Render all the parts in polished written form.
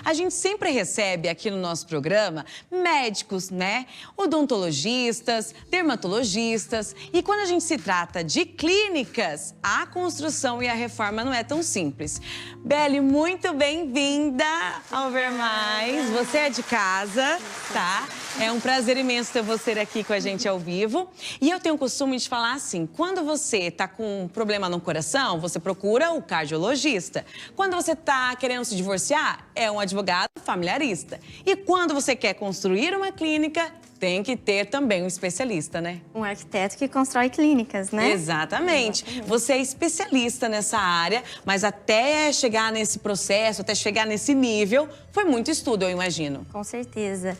A gente sempre recebe aqui no nosso programa médicos, né? Odontologistas, dermatologistas. E quando a gente se trata de clínicas, a construção e a reforma não é tão simples. Beli, muito bem-vinda ao Ver Mais. Você é de casa, tá? É um prazer imenso ter você aqui com a gente ao vivo. E eu tenho o costume de falar assim, quando você tá com um problema no coração, você procura o cardiologista. Quando você tá querendo se divorciar, é um advogado familiarista. E quando você quer construir uma clínica, tem que ter também um especialista, né? Um arquiteto que constrói clínicas, né? Exatamente. Você é especialista nessa área, mas até chegar nesse processo, até chegar nesse nível, foi muito estudo, eu imagino. Com certeza.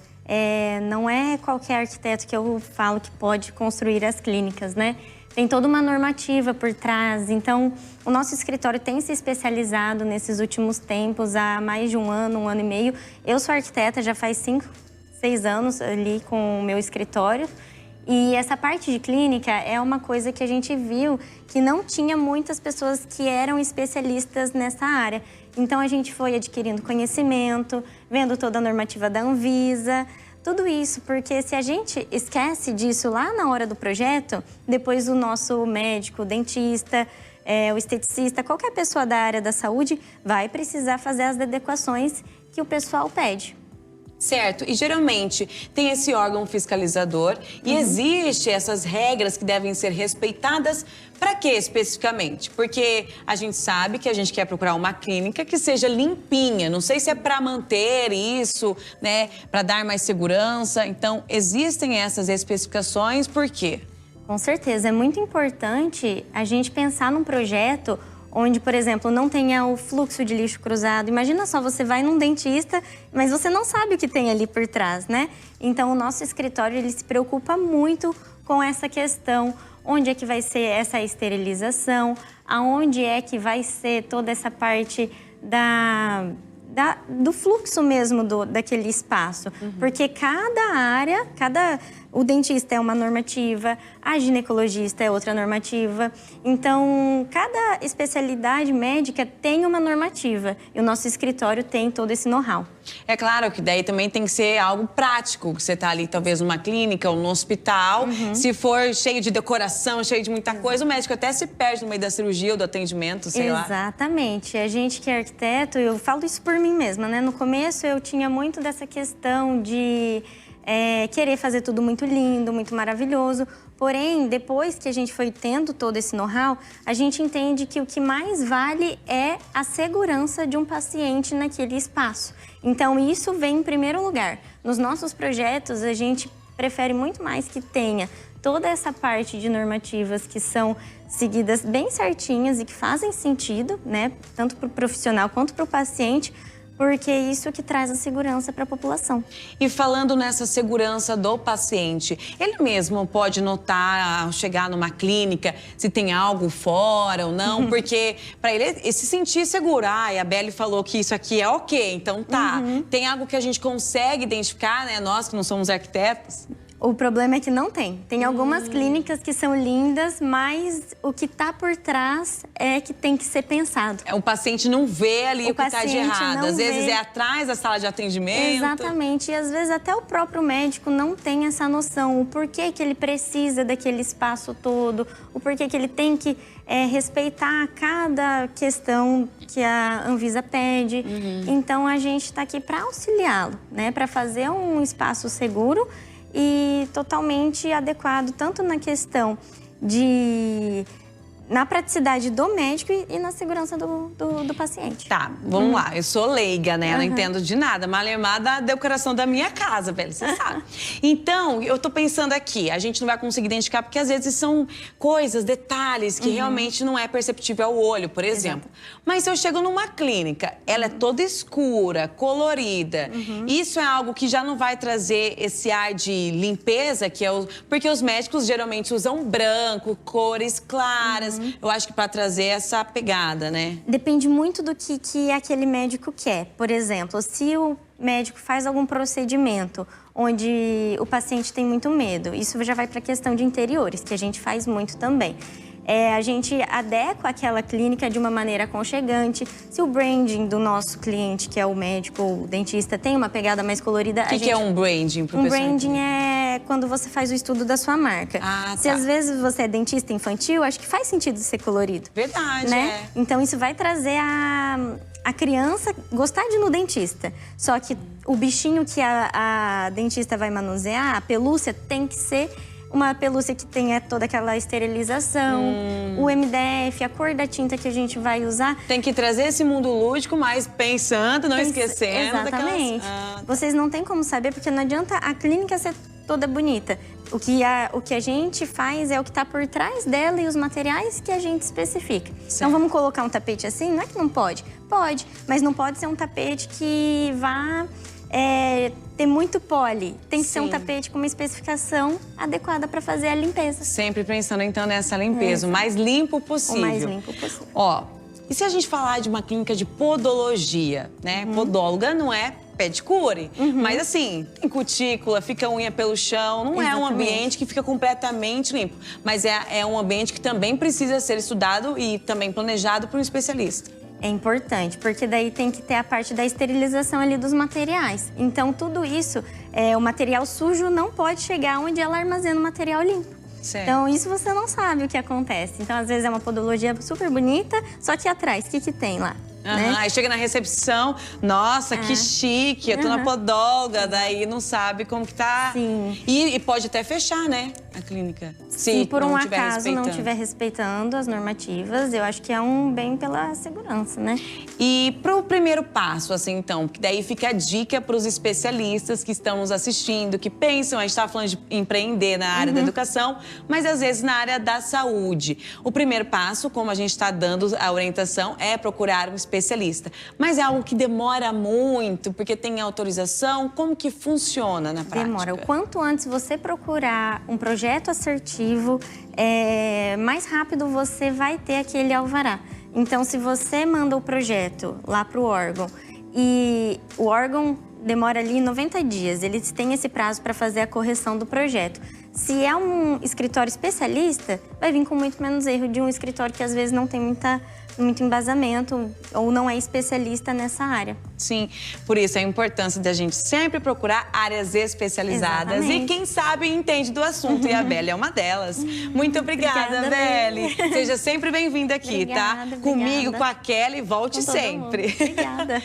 Não é qualquer arquiteto que eu falo que pode construir as clínicas, né? Tem toda uma normativa por trás, então o nosso escritório tem se especializado nesses últimos tempos, há mais de um ano e meio. Eu sou arquiteta já faz 5, 6 anos ali com o meu escritório. E essa parte de clínica é uma coisa que a gente viu que não tinha muitas pessoas que eram especialistas nessa área. Então a gente foi adquirindo conhecimento, vendo toda a normativa da Anvisa, tudo isso, porque se a gente esquece disso lá na hora do projeto, depois o nosso médico, o dentista, o esteticista, qualquer pessoa da área da saúde vai precisar fazer as adequações que o pessoal pede. Certo, e geralmente tem esse órgão fiscalizador e existe essas regras que devem ser respeitadas. Para quê especificamente? Porque a gente sabe que a gente quer procurar uma clínica que seja limpinha. Não sei se é para manter isso, né, para dar mais segurança. Então, existem essas especificações, por quê? Com certeza, é muito importante a gente pensar num projeto onde, por exemplo, não tenha o fluxo de lixo cruzado. Imagina só, você vai num dentista, mas você não sabe o que tem ali por trás, né? Então, o nosso escritório, ele se preocupa muito com essa questão. Onde é que vai ser essa esterilização? Aonde é que vai ser toda essa parte do fluxo mesmo daquele espaço? Porque cada área, o dentista é uma normativa, a ginecologista é outra normativa. Então, cada especialidade médica tem uma normativa. E o nosso escritório tem todo esse know-how. É claro que daí também tem que ser algo prático. Você está ali, talvez, numa clínica ou num hospital. Se for cheio de decoração, cheio de muita coisa, o médico até se perde no meio da cirurgia ou do atendimento, sei lá. Exatamente. A gente que é arquiteto, eu falo isso por mim mesma, né? No começo, eu tinha muito dessa questão de querer fazer tudo muito lindo, muito maravilhoso. Porém, depois que a gente foi tendo todo esse know-how, a gente entende que o que mais vale é a segurança de um paciente naquele espaço. Então, isso vem em primeiro lugar. Nos nossos projetos, a gente prefere muito mais que tenha toda essa parte de normativas que são seguidas bem certinhas e que fazem sentido, né? Tanto para o profissional quanto para o paciente, porque é isso que traz a segurança para a população. E falando nessa segurança do paciente, ele mesmo pode notar, ao chegar numa clínica, se tem algo fora ou não, porque para ele se sentir seguro. E a Beli falou que isso aqui é ok, então tá. Tem algo que a gente consegue identificar, né? Nós que não somos arquitetos. O problema é que não tem. Tem algumas clínicas que são lindas, mas o que está por trás é que tem que ser pensado. O paciente não vê ali o que está de errado. Às vezes é atrás da sala de atendimento. Exatamente. E às vezes até o próprio médico não tem essa noção. O porquê que ele precisa daquele espaço todo, o porquê que ele tem que respeitar cada questão que a Anvisa pede. Então, a gente está aqui para auxiliá-lo, né? Para fazer um espaço seguro e totalmente adequado, tanto na questão na praticidade do médico e na segurança do paciente. Tá, vamos lá. Eu sou leiga, né? Eu não entendo de nada. Malemar da decoração da minha casa, velho. Você sabe. Então, eu tô pensando aqui. A gente não vai conseguir identificar porque às vezes são coisas, detalhes que realmente não é perceptível ao olho, por exemplo. Mas se eu chego numa clínica, ela é toda escura, colorida. Isso é algo que já não vai trazer esse ar de limpeza, que é porque os médicos geralmente usam branco, cores claras. Eu acho que para trazer essa pegada, né? Depende muito do que aquele médico quer. Por exemplo, se o médico faz algum procedimento onde o paciente tem muito medo, isso já vai para a questão de interiores, que a gente faz muito também. a gente adequa aquela clínica de uma maneira aconchegante. Se o branding do nosso cliente, que é o médico ou o dentista, tem uma pegada mais colorida... O que é um branding pro pessoal? Um branding é quando você faz o estudo da sua marca. Se às vezes você é dentista infantil, acho que faz sentido ser colorido. Verdade, né? Então isso vai trazer a criança gostar de ir no dentista. Só que o bichinho que a dentista vai manusear, a pelúcia, tem que ser uma pelúcia que tenha toda aquela esterilização, o MDF, a cor da tinta que a gente vai usar. Tem que trazer esse mundo lúdico, mas pensando, não esquecendo exatamente. daquelas... Vocês não têm como saber, porque não adianta a clínica ser toda bonita. O que a gente faz é o que está por trás dela e os materiais que a gente especifica. Certo. Então, vamos colocar um tapete assim? Não é que não pode. Pode, mas não pode ser um tapete que vá ter muito poli. Tem que ser um tapete com uma especificação adequada para fazer a limpeza. Sempre pensando, então, nessa limpeza, o mais limpo possível. O mais limpo possível. Ó, e se a gente falar de uma clínica de podologia, né? Podóloga não é pedicure, mas assim, tem cutícula, fica unha pelo chão, não é um ambiente que fica completamente limpo. Mas é um ambiente que também precisa ser estudado e também planejado por um especialista. É importante, porque daí tem que ter a parte da esterilização ali dos materiais. Então, tudo isso, o material sujo não pode chegar onde ela armazena o material limpo. Certo. Então, isso você não sabe o que acontece. Então, às vezes é uma podologia super bonita, só que atrás, o que tem lá? Né? Aí chega na recepção, nossa, que chique, eu tô na podóloga, daí não sabe como que tá. Sim. E pode até fechar, né, a clínica. Se por um acaso não estiver respeitando as normativas, eu acho que é um bem pela segurança, né? E pro primeiro passo, assim, então, que daí fica a dica para os especialistas que estão nos assistindo, que pensam, a gente tá falando de empreender na área da educação, mas às vezes na área da saúde. O primeiro passo, como a gente está dando a orientação, é procurar um especialista. Mas é algo que demora muito, porque tem autorização. Como que funciona na prática? Demora. O quanto antes você procurar um projeto assertivo, mais rápido você vai ter aquele alvará. Então, se você manda o projeto lá para o órgão e o órgão demora ali 90 dias, eles têm esse prazo para fazer a correção do projeto. Se é um escritório especialista, vai vir com muito menos erro de um escritório que às vezes não tem muito embasamento ou não é especialista nessa área. Sim, por isso a importância da gente sempre procurar áreas especializadas. Exatamente. E quem sabe entende do assunto, e a Beli é uma delas. Muito obrigada, Beli. Seja sempre bem-vinda aqui, obrigada, tá? Comigo, com a Kelly, volte sempre. Obrigada.